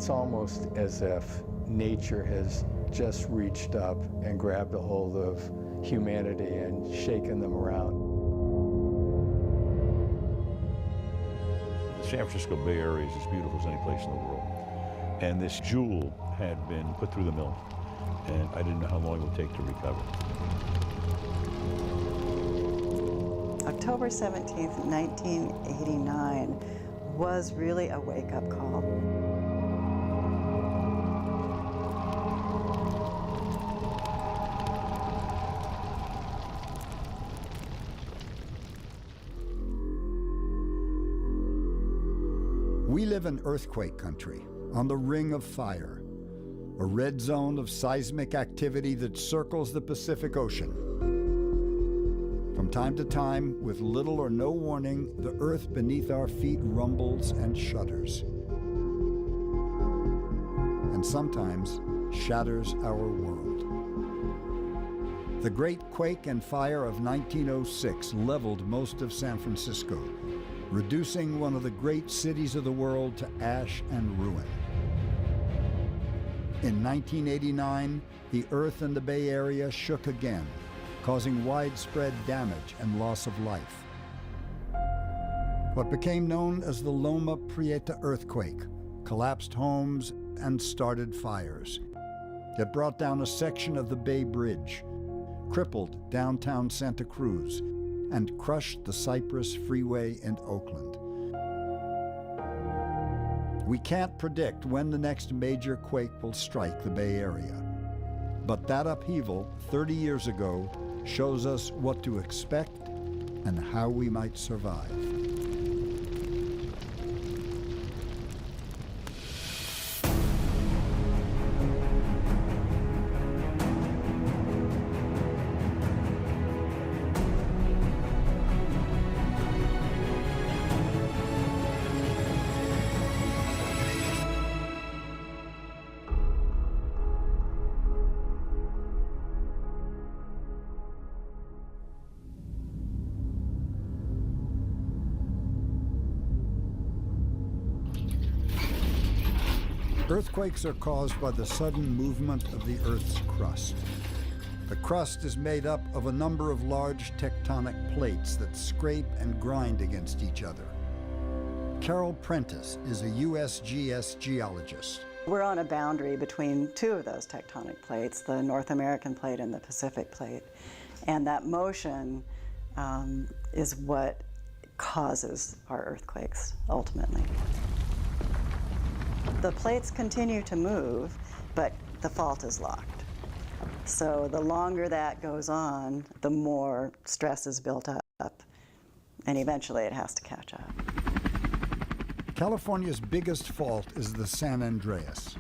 It's almost as if nature has just reached up and grabbed a hold of humanity and shaken them around. The San Francisco Bay Area is as beautiful as any place in the world. And this jewel had been put through the mill, and I didn't know how long it would take to recover. October 17th, 1989 was really a wake-up call. We live in earthquake country, on the Ring of Fire, a red zone of seismic activity that circles the Pacific Ocean. From time to time, with little or no warning, the earth beneath our feet rumbles and shudders. And sometimes shatters our world. The great quake and fire of 1906 leveled most of San Francisco, reducing one of the great cities of the world to ash and ruin. In 1989, the earth in the Bay Area shook again, causing widespread damage and loss of life. What became known as the Loma Prieta earthquake collapsed homes and started fires. It brought down a section of the Bay Bridge, crippled downtown Santa Cruz, and crushed the Cypress Freeway in Oakland. We can't predict when the next major quake will strike the Bay Area, but that upheaval 30 years ago shows us what to expect and how we might survive. Earthquakes are caused by the sudden movement of the Earth's crust. The crust is made up of a number of large tectonic plates that scrape and grind against each other. Carol Prentice is a USGS geologist. We're on a boundary between two of those tectonic plates, the North American plate and the Pacific plate. And that motion is what causes our earthquakes, ultimately. The plates continue to move, but the fault is locked. So the longer that goes on, the more stress is built up, and eventually it has to catch up. California's biggest fault is the San Andreas.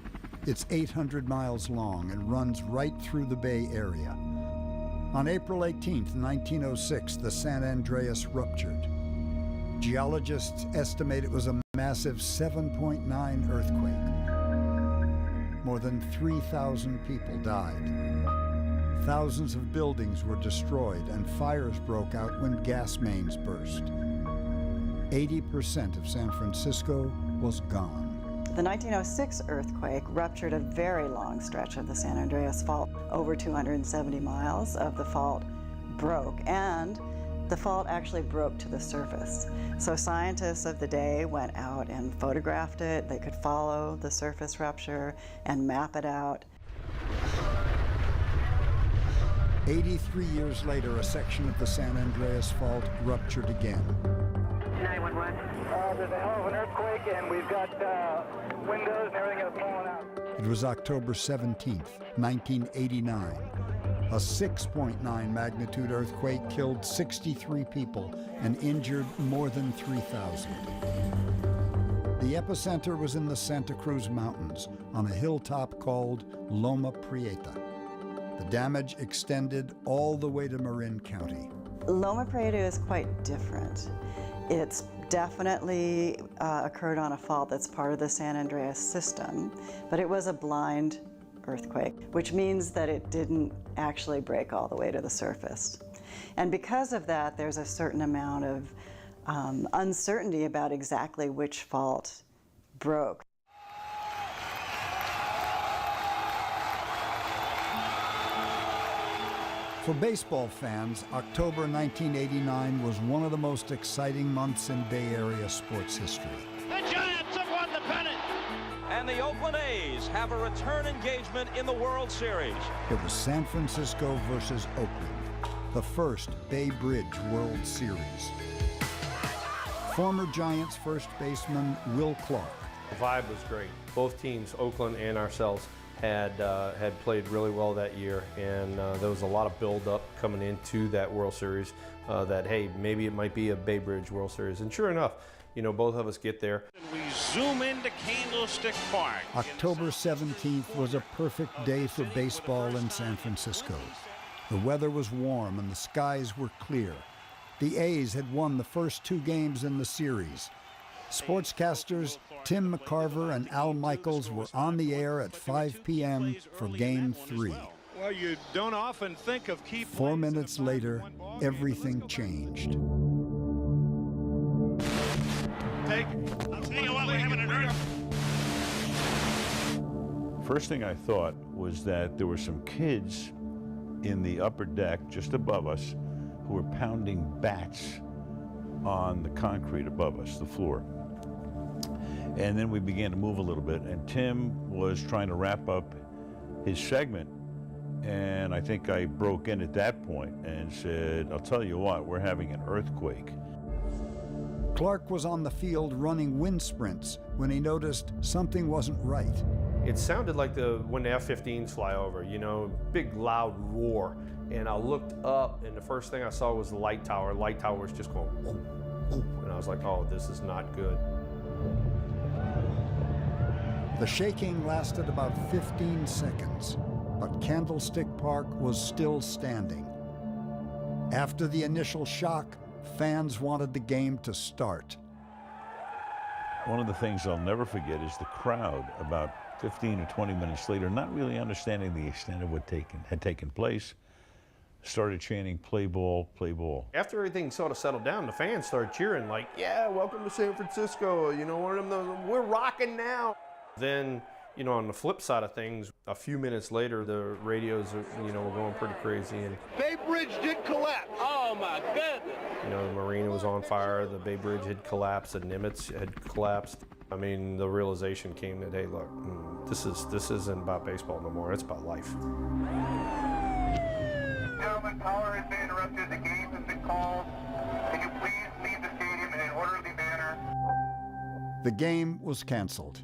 It's 800 miles long and runs right through the Bay Area. On April 18, 1906, the San Andreas ruptured. Geologists estimate it was a massive 7.9 earthquake. More than 3,000 people died. Thousands of buildings were destroyed and fires broke out when gas mains burst. 80% of San Francisco was gone. The 1906 earthquake ruptured a very long stretch of the San Andreas Fault. Over 270 miles of the fault broke, and the fault actually broke to the surface. So scientists of the day went out and photographed it. They could follow the surface rupture and map it out. 83 years later, a section of the San Andreas Fault ruptured again. 911. There's a hell of an earthquake, and we've got windows and everything that's falling out. It was October 17th, 1989. A 6.9 magnitude earthquake killed 63 people and injured more than 3,000. The epicenter was in the Santa Cruz Mountains on a hilltop called Loma Prieta. The damage extended all the way to Marin County. Loma Prieta is quite different. It's definitely occurred on a fault that's part of the San Andreas system, but it was a blind earthquake, which means that it didn't actually break all the way to the surface. And because of that, there's a certain amount of uncertainty about exactly which fault broke. For baseball fans, October 1989 was one of the most exciting months in Bay Area sports history. The Giants have won the pennant! And the Oakland A's have a return engagement in the World Series. It was San Francisco versus Oakland, the first Bay Bridge World Series. Former Giants first baseman Will Clark. The vibe was great. Both teams, Oakland and ourselves, had played really well that year, and there was a lot of build-up coming into that World Series that, hey, maybe it might be a Bay Bridge World Series. And sure enough, you know, both of us get there. We zoom into Candlestick Park. October 17th was a perfect day for baseball in San Francisco. The weather was warm and the skies were clear. The A's had won the first 2 games in the series. Sportscasters Tim McCarver and Al Michaels were on the air at 5 p.m. for Game 3. Well, you don't often think of key 4 minutes later, everything changed. I'll tell you what, we're having an earth. First thing I thought was that there were some kids in the upper deck just above us who were pounding bats on the concrete above us, the floor. And then we began to move a little bit, and Tim was trying to wrap up his segment, and I think I broke in at that point and said, I'll tell you what, we're having an earthquake. Clark was on the field running wind sprints when he noticed something wasn't right. It sounded like when the F-15s fly over, you know, big loud roar. And I looked up, and the first thing I saw was the light tower. Light tower was just going, whoop, whoop. And I was like, oh, this is not good. The shaking lasted about 15 seconds, but Candlestick Park was still standing. After the initial shock, fans wanted the game to start. One of the things I'll never forget is the crowd about 15 or 20 minutes later, not really understanding the extent of what had taken place, started chanting, play ball, play ball. After everything sort of settled down, the fans started cheering like, yeah, welcome to San Francisco. You know, we're rocking now. Then, you know, on the flip side of things, a few minutes later, the radios, you know, were going pretty crazy. And Bay Bridge did collapse. Oh my goodness! you know, the marina was on fire, the Bay Bridge had collapsed, the Nimitz had collapsed. I mean, the realization came that, hey, look, this isn't about baseball no more, it's about life. Gentlemen, power has been interrupted. The game has been called. Can you please leave the stadium in an orderly manner? The game was canceled.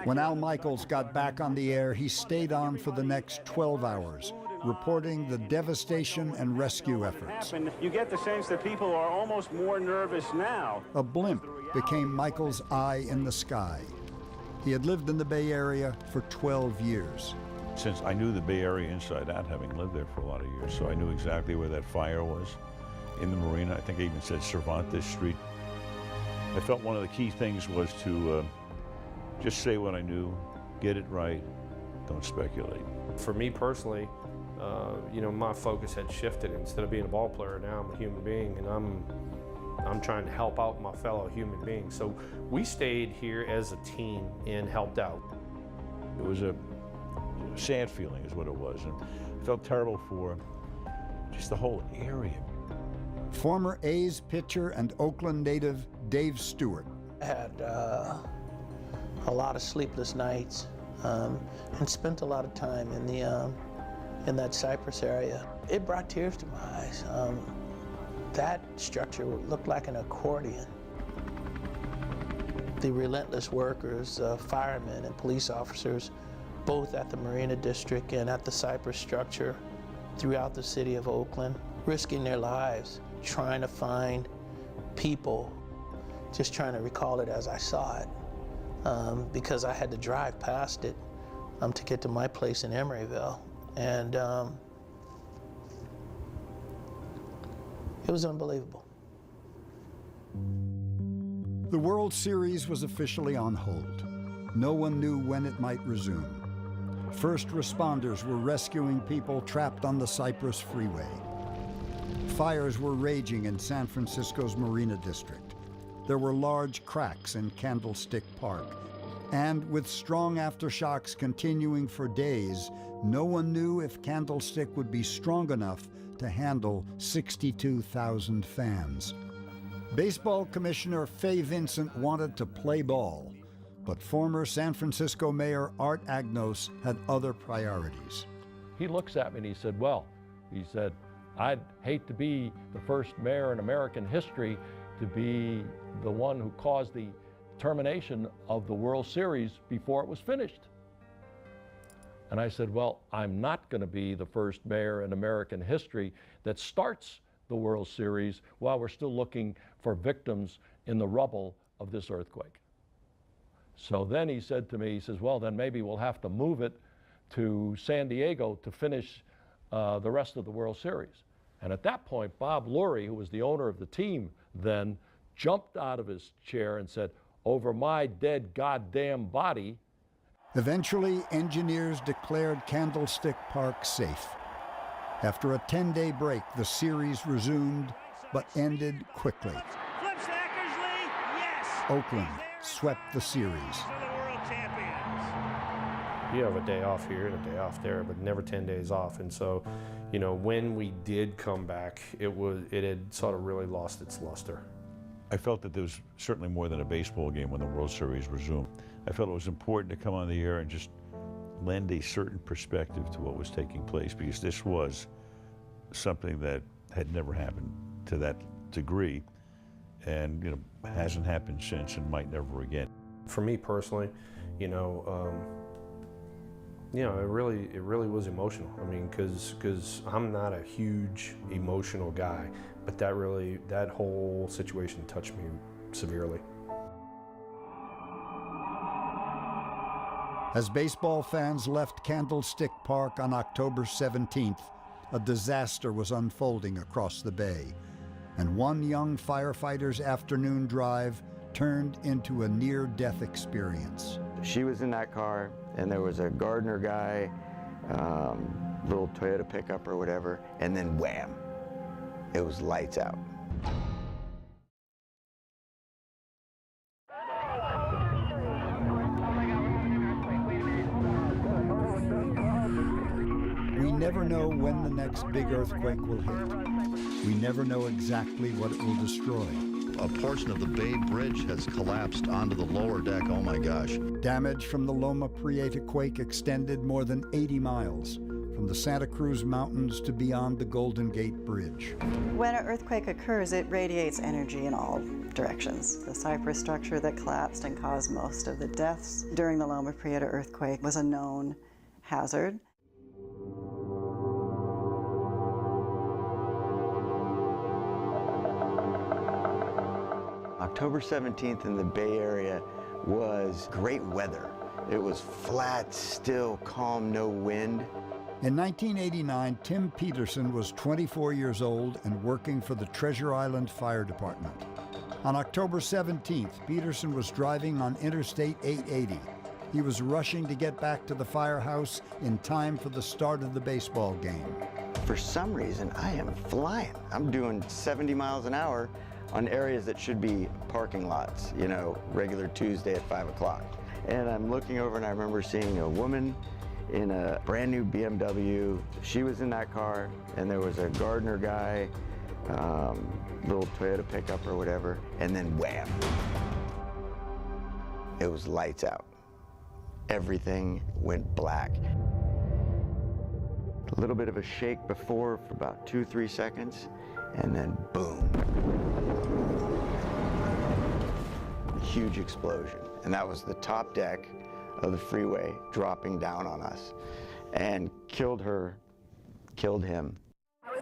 When Al Michaels got back on the air, he stayed on for the next 12 hours, reporting the devastation and rescue efforts. You get the sense that people are almost more nervous now. A blimp became Michaels' eye in the sky. He had lived in the Bay Area for 12 years. Since I knew the Bay Area inside out, having lived there for a lot of years, so I knew exactly where that fire was in the marina. I think I even said Cervantes Street. I felt one of the key things was to just say what I knew, get it right, don't speculate. For me personally, you know, my focus had shifted. Instead of being a ball player, now I'm a human being, and I'm trying to help out my fellow human beings. So we stayed here as a team and helped out. It was a sad feeling is what it was, and I felt terrible for just the whole area. Former A's pitcher and Oakland native Dave Stewart. I had a lot of sleepless nights and spent a lot of time in that Cypress area. It brought tears to my eyes. That structure looked like an accordion. The relentless workers, firemen and police officers, both at the Marina District and at the Cypress structure throughout the city of Oakland, risking their lives, trying to find people, just trying to recall it as I saw it, because I had to drive past it to get to my place in Emeryville. And it was unbelievable. The World Series was officially on hold. No one knew when it might resume. First responders were rescuing people trapped on the Cypress Freeway. Fires were raging in San Francisco's Marina District. There were large cracks in Candlestick Park. And with strong aftershocks continuing for days, no one knew if Candlestick would be strong enough to handle 62,000 fans. Baseball Commissioner Fay Vincent wanted to play ball, but former San Francisco Mayor Art Agnos had other priorities. He looks at me and he said, well, he said, I'd hate to be the first mayor in American history to be the one who caused the termination of the World Series before it was finished. And I said, well, I'm not going to be the first mayor in American history that starts the World Series while we're still looking for victims in the rubble of this earthquake. So then he said to me, he says, well, then maybe we'll have to move it to San Diego to finish the rest of the World Series. And at that point, Bob Lurie, who was the owner of the team then, jumped out of his chair and said, over my dead goddamn body. Eventually, engineers declared Candlestick Park safe. After a 10-day break, the series resumed, but ended quickly. Oakland swept the series. You have a day off here and a day off there, but never 10 days off. And so, you know, when we did come back, it had sort of really lost its luster. I felt that there was certainly more than a baseball game when the World Series resumed. I felt it was important to come on the air and just lend a certain perspective to what was taking place, because this was something that had never happened to that degree, and you know, hasn't happened since and might never again. For me personally, you know, it really was emotional. I mean, because I'm not a huge emotional guy, but that whole situation touched me severely. As baseball fans left Candlestick Park on October 17th, a disaster was unfolding across the bay, and one young firefighter's afternoon drive turned into a near-death experience. She was in that car, and there was a Gardner guy, little Toyota pickup or whatever, and then wham, it was lights out. We never know when the next big earthquake will hit. We never know exactly what it will destroy. A portion of the Bay Bridge has collapsed onto the lower deck. Oh my gosh. Damage from the Loma Prieta quake extended more than 80 miles, from the Santa Cruz Mountains to beyond the Golden Gate Bridge. When an earthquake occurs, it radiates energy in all directions. The cypress structure that collapsed and caused most of the deaths during the Loma Prieta earthquake was a known hazard. October 17th in the Bay Area was great weather. It was flat, still, calm, no wind. In 1989, Tim Peterson was 24 years old and working for the Treasure Island Fire Department. On October 17th, Peterson was driving on Interstate 880. He was rushing to get back to the firehouse in time for the start of the baseball game. For some reason, I am flying. I'm doing 70 miles an hour on areas that should be parking lots, you know, regular Tuesday at 5 o'clock. And I'm looking over and I remember seeing a woman in a brand new BMW. She was in that car, and there was a Gardner guy, little Toyota pickup or whatever, and then wham, it was lights out. Everything went black. A little bit of a shake before for about 2-3 seconds, and then boom. A huge explosion. And that was the top deck of the freeway dropping down on us, and killed her, killed him.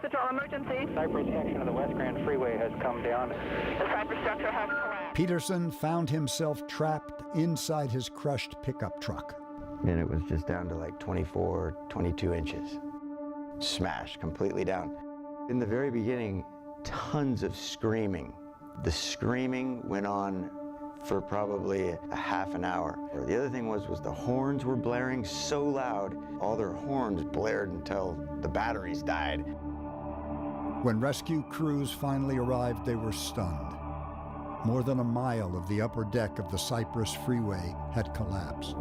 Central emergency. Cypress section of the West Grand Freeway has come down. The cypress structure has collapsed. Peterson found himself trapped inside his crushed pickup truck. And it was just down to like 24, 22 inches. Smashed completely down. In the very beginning, tons of screaming. The screaming went on for probably a half an hour. The other thing was the horns were blaring so loud, all their horns blared until the batteries died. When rescue crews finally arrived, they were stunned. More than a mile of the upper deck of the Cypress Freeway had collapsed.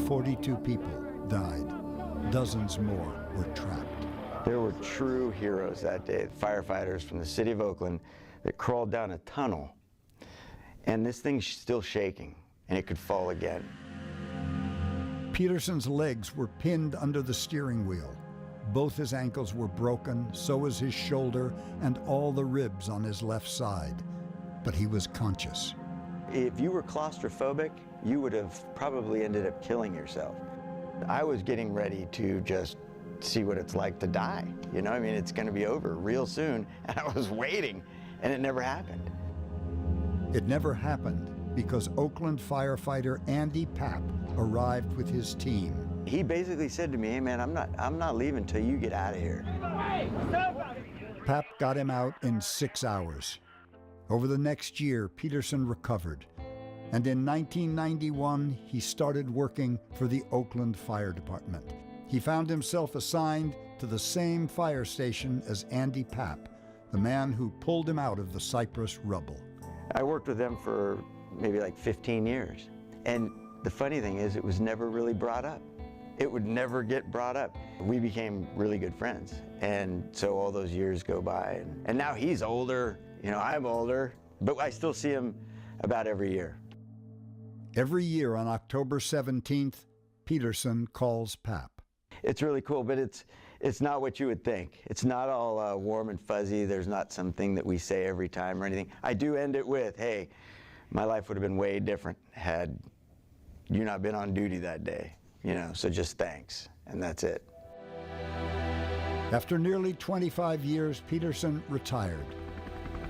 42 people died. Dozens more were trapped. There were true heroes that day, firefighters from the city of Oakland that crawled down a tunnel, and this thing's still shaking, and it could fall again. Peterson's legs were pinned under the steering wheel. Both his ankles were broken, so was his shoulder and all the ribs on his left side. But he was conscious. If you were claustrophobic, you would have probably ended up killing yourself. I was getting ready to just see what it's like to die. You know, I mean, it's going to be over real soon, and I was waiting, and it never happened. It never happened because Oakland firefighter Andy Papp arrived with his team. He basically said to me, "Hey man, I'm not leaving till you get out of here." Papp got him out in 6 hours. Over the next year, Peterson recovered, and in 1991, he started working for the Oakland Fire Department. He found himself assigned to the same fire station as Andy Papp, the man who pulled him out of the Cypress rubble. I worked with them for maybe like 15 years. And the funny thing is, it was never really brought up. It would never get brought up. We became really good friends. And so all those years go by. And now he's older, you know, I'm older, but I still see him about every year. Every year on October 17th, Peterson calls Papp. It's really cool, but it's not what you would think. It's not all warm and fuzzy. There's not something that we say every time or anything. I do end it with, hey, my life would have been way different had you not been on duty that day, you know, so just thanks, and that's it. After nearly 25 years, Peterson retired,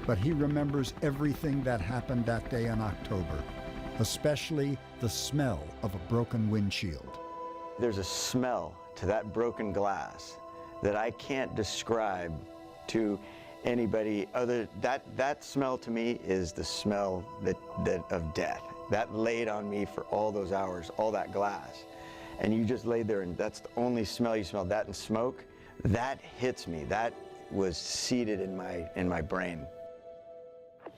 but he remembers everything that happened that day in October, especially the smell of a broken windshield. There's a smell to that broken glass that I can't describe to anybody other. That smell to me is the smell that of death. That laid on me for all those hours, all that glass. And you just laid there and that's the only smell you smell, that and smoke. That hits me. That was seated in my brain.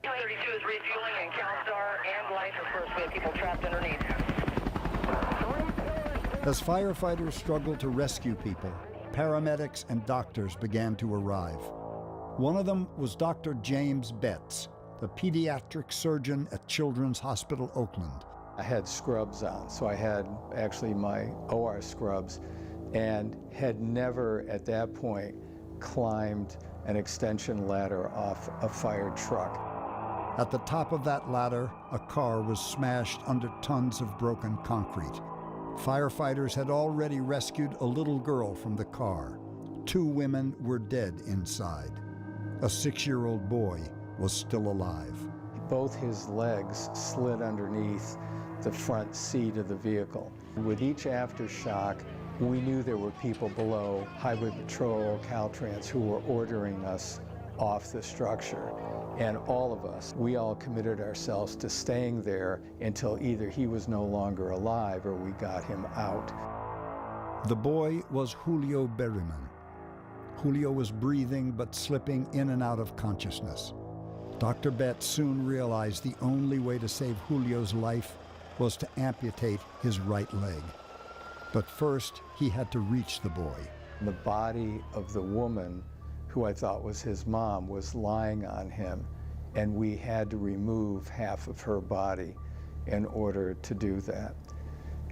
232 is refueling and CalStar and life at first. We have people trapped underneath. As firefighters struggled to rescue people, paramedics and doctors began to arrive. One of them was Dr. James Betts, the pediatric surgeon at Children's Hospital Oakland. I had scrubs on, so I had actually my OR scrubs, and had never at that point climbed an extension ladder off a fire truck. At the top of that ladder, a car was smashed under tons of broken concrete. Firefighters had already rescued a little girl from the car. 2 women were dead inside. A 6-year-old boy was still alive. Both his legs slid underneath the front seat of the vehicle. With each aftershock, we knew there were people below, Highway Patrol, Caltrans, who were ordering us off the structure. And all of us, we all committed ourselves to staying there until either he was no longer alive or we got him out. The boy was Julio Berryman. Julio was breathing but slipping in and out of consciousness. Dr. Betts soon realized the only way to save Julio's life was to amputate his right leg. But first, he had to reach the boy. The body of the woman, who I thought was his mom, was lying on him, and we had to remove half of her body in order to do that.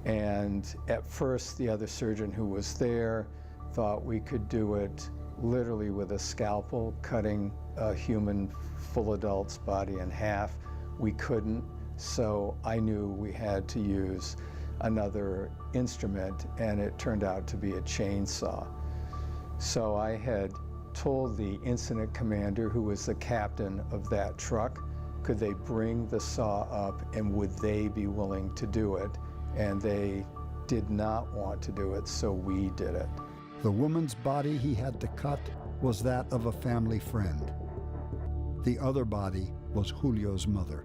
And at first, the other surgeon who was there thought we could do it literally with a scalpel, cutting a human full adult's body in half. We couldn't, so I knew we had to use another instrument, and it turned out to be a chainsaw. So I had told the incident commander, who was the captain of that truck, could they bring the saw up and would they be willing to do it? And they did not want to do it, so we did it. The woman's body he had to cut was that of a family friend. The other body was Julio's mother.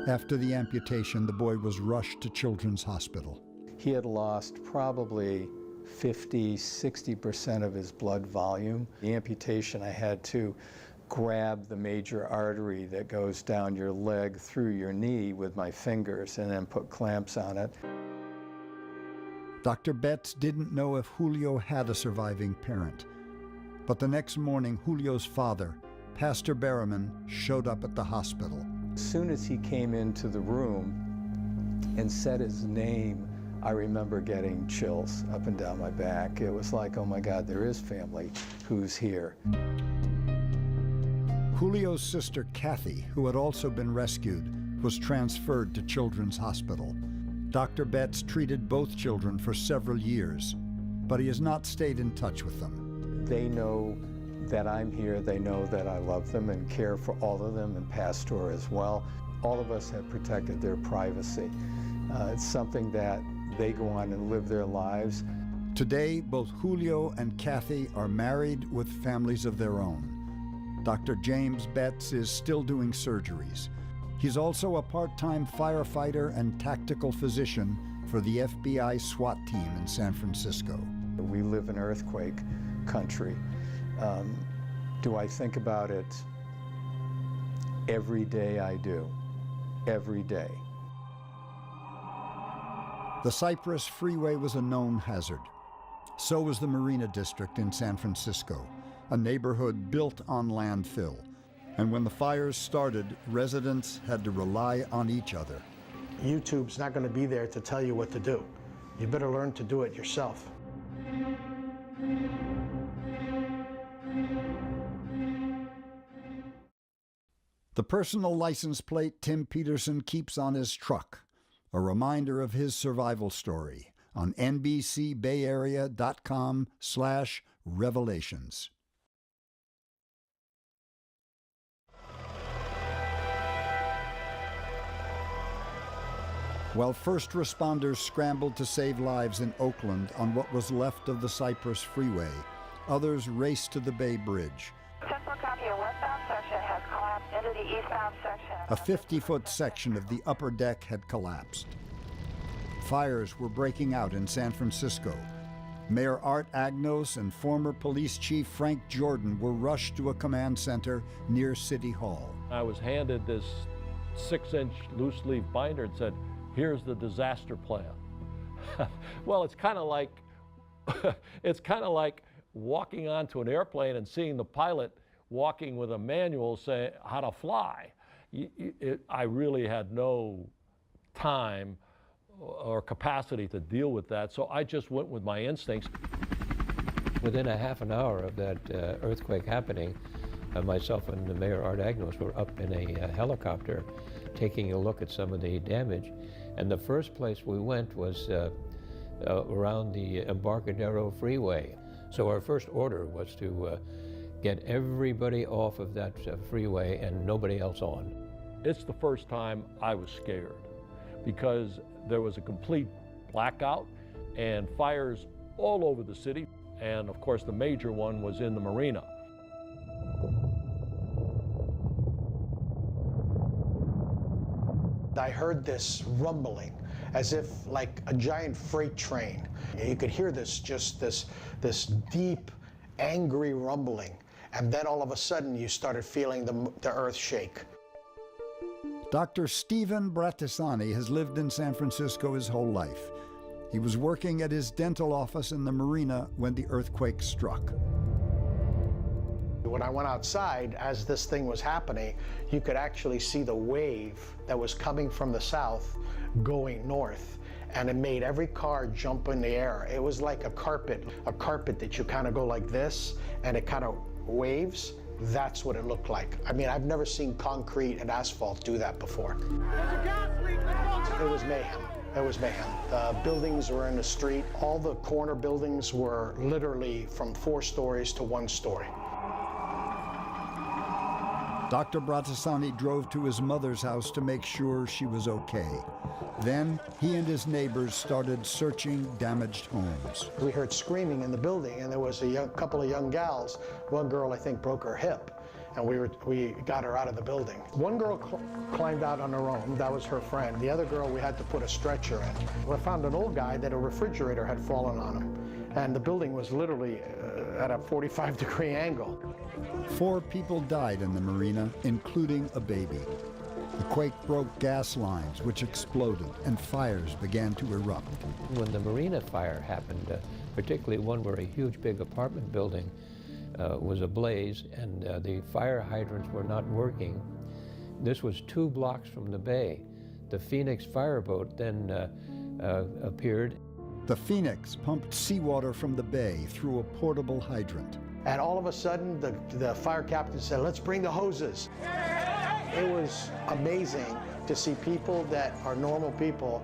After the amputation, the boy was rushed to Children's Hospital. He had lost probably 50–60% of his blood volume. The amputation, I had to grab the major artery that goes down your leg through your knee with my fingers and then put clamps on it. Dr. Betts didn't know if Julio had a surviving parent. But the next morning, Julio's father, Pastor Berriman, showed up at the hospital. As soon as he came into the room and said his name, I remember getting chills up and down my back. It was like, oh my God, there is family who's here. Julio's sister, Kathy, who had also been rescued, was transferred to Children's Hospital. Dr. Betts treated both children for several years, but he has not stayed in touch with them. They know that I'm here. They know that I love them and care for all of them, and Pastor as well. All of us have protected their privacy. It's something that they go on and live their lives. Today, both Julio and Kathy are married with families of their own. Dr. James Betts is still doing surgeries. He's also a part-time firefighter and tactical physician for the FBI SWAT team in San Francisco. We live in earthquake country. Do I think about it? Every day I do. Every day. The Cypress Freeway was a known hazard. So was the Marina District in San Francisco, a neighborhood built on landfill. And when the fires started, residents had to rely on each other. YouTube's not going to be there to tell you what to do. You better learn to do it yourself. The personal license plate Tim Peterson keeps on his truck, a reminder of his survival story on NBCBayArea.com/revelations. While first responders scrambled to save lives in Oakland on what was left of the Cypress Freeway, others raced to the Bay Bridge. Central copy, a westbound section has collapsed into the eastbound section. A 50-foot section of the upper deck had collapsed. Fires were breaking out in San Francisco. Mayor Art Agnos and former police chief Frank Jordan were rushed to a command center near City Hall. I was handed this 6-inch loose leaf binder and said, here's the disaster plan. Well, it's kind of like walking onto an airplane and seeing the pilot walking with a manual saying how to fly. I really had no time or capacity to deal with that, so I just went with my instincts. Within a half an hour of that earthquake happening, myself and the Mayor Art Agnos were up in a helicopter taking a look at some of the damage. And the first place we went was around the Embarcadero Freeway. So our first order was to get everybody off of that freeway and nobody else on. It's the first time I was scared because there was a complete blackout and fires all over the city. And of course the major one was in the marina. I heard this rumbling as if like a giant freight train. You could hear this deep, angry rumbling. And then all of a sudden you started feeling the earth shake. Dr. Stephen Brattisani has lived in San Francisco his whole life. He was working at his dental office in the marina when the earthquake struck. When I went outside, as this thing was happening, you could actually see the wave that was coming from the south going north, and it made every car jump in the air. It was like a carpet that you kind of go like this, and it kind of waves. That's what it looked like. I mean, I've never seen concrete and asphalt do that before. It was mayhem. It was mayhem. The buildings were in the street. All the corner buildings were literally from 4 stories to 1 story. Dr. Brattisani drove to his mother's house to make sure she was okay. Then he and his neighbors started searching damaged homes. We heard screaming in the building, and there was a couple of young gals. One girl, I think, broke her hip, and we got her out of the building. One girl climbed out on her own. That was her friend. The other girl, we had to put a stretcher in. We found an old guy that a refrigerator had fallen on him, and the building was literally at a 45-degree angle. 4 people died in the marina, including a baby. The quake broke gas lines, which exploded, and fires began to erupt. When the marina fire happened, particularly one where a huge big apartment building was ablaze and the fire hydrants were not working, this was 2 blocks from the bay. The Phoenix fireboat then appeared. The Phoenix pumped seawater from the bay through a portable hydrant. And all of a sudden, the fire captain said, "Let's bring the hoses." It was amazing to see people that are normal people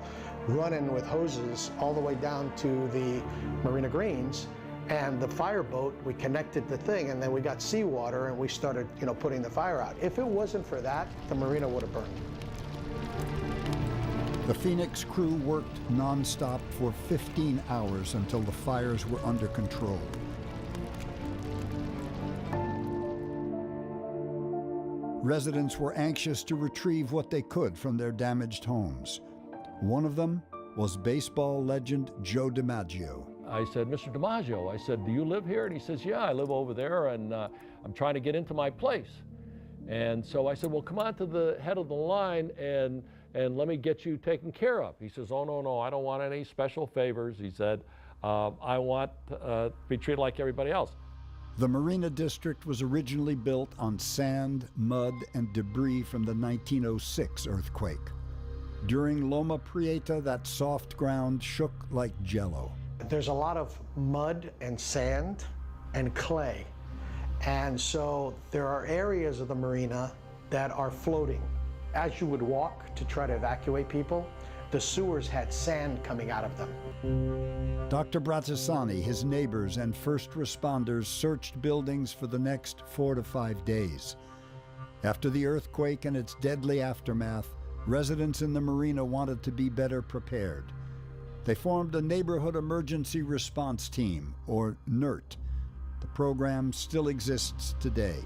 running with hoses all the way down to the Marina Greens. And the fireboat, we connected the thing, and then we got seawater, and we started, putting the fire out. If it wasn't for that, the marina would have burned. The Phoenix crew worked nonstop for 15 hours until the fires were under control. Residents were anxious to retrieve what they could from their damaged homes. One of them was baseball legend Joe DiMaggio. I said, "Mr. DiMaggio," I said, "do you live here?" And he says, "Yeah, I live over there, and I'm trying to get into my place." And so I said, "Well, come on to the head of the line and let me get you taken care of." He says, "Oh, no, I don't want any special favors." He said, "I want to be treated like everybody else." The Marina District was originally built on sand, mud, and debris from the 1906 earthquake. During Loma Prieta, that soft ground shook like jello. There's a lot of mud and sand and clay. And so there are areas of the marina that are floating. As you would walk to try to evacuate people, the sewers had sand coming out of them. Dr. Bratisani, his neighbors, and first responders searched buildings for the next 4 to 5 days. After the earthquake and its deadly aftermath, residents in the marina wanted to be better prepared. They formed a Neighborhood Emergency Response Team, or NERT. The program still exists today.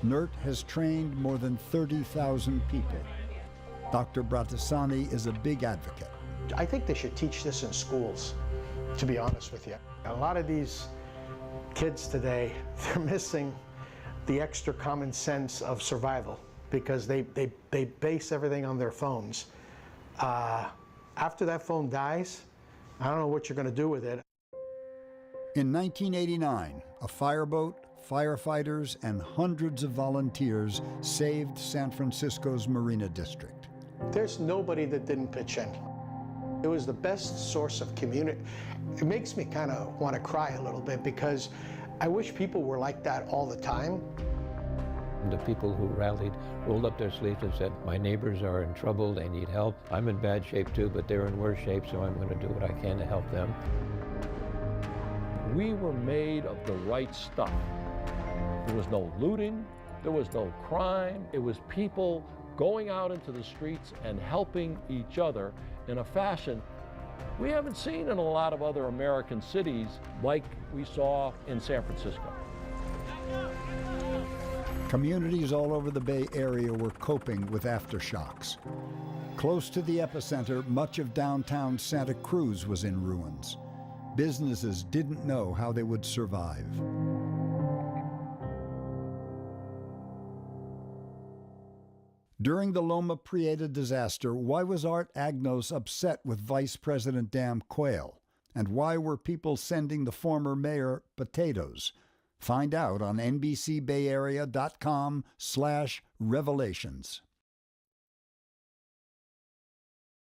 NERT has trained more than 30,000 people. Dr. Bratisani is a big advocate. I think they should teach this in schools, to be honest with you. A lot of these kids today, they're missing the extra common sense of survival because they base everything on their phones. After that phone dies, I don't know what you're going to do with it. In 1989, a fireboat, firefighters, and hundreds of volunteers saved San Francisco's Marina District. There's nobody that didn't pitch in. It was the best source of community. It makes me kind of want to cry a little bit because I wish people were like that all the time. The people who rallied rolled up their sleeves and said, "My neighbors are in trouble, they need help. I'm in bad shape too, but they're in worse shape, so I'm going to do what I can to help them." We were made of the right stuff. There was no looting, there was no crime. It was people going out into the streets and helping each other in a fashion we haven't seen in a lot of other American cities like we saw in San Francisco. Communities all over the Bay Area were coping with aftershocks. Close to the epicenter, much of downtown Santa Cruz was in ruins. Businesses didn't know how they would survive. During the Loma Prieta disaster, why was Art Agnos upset with Vice President Dan Quayle? And why were people sending the former mayor potatoes? Find out on NBCBayArea.com/revelations.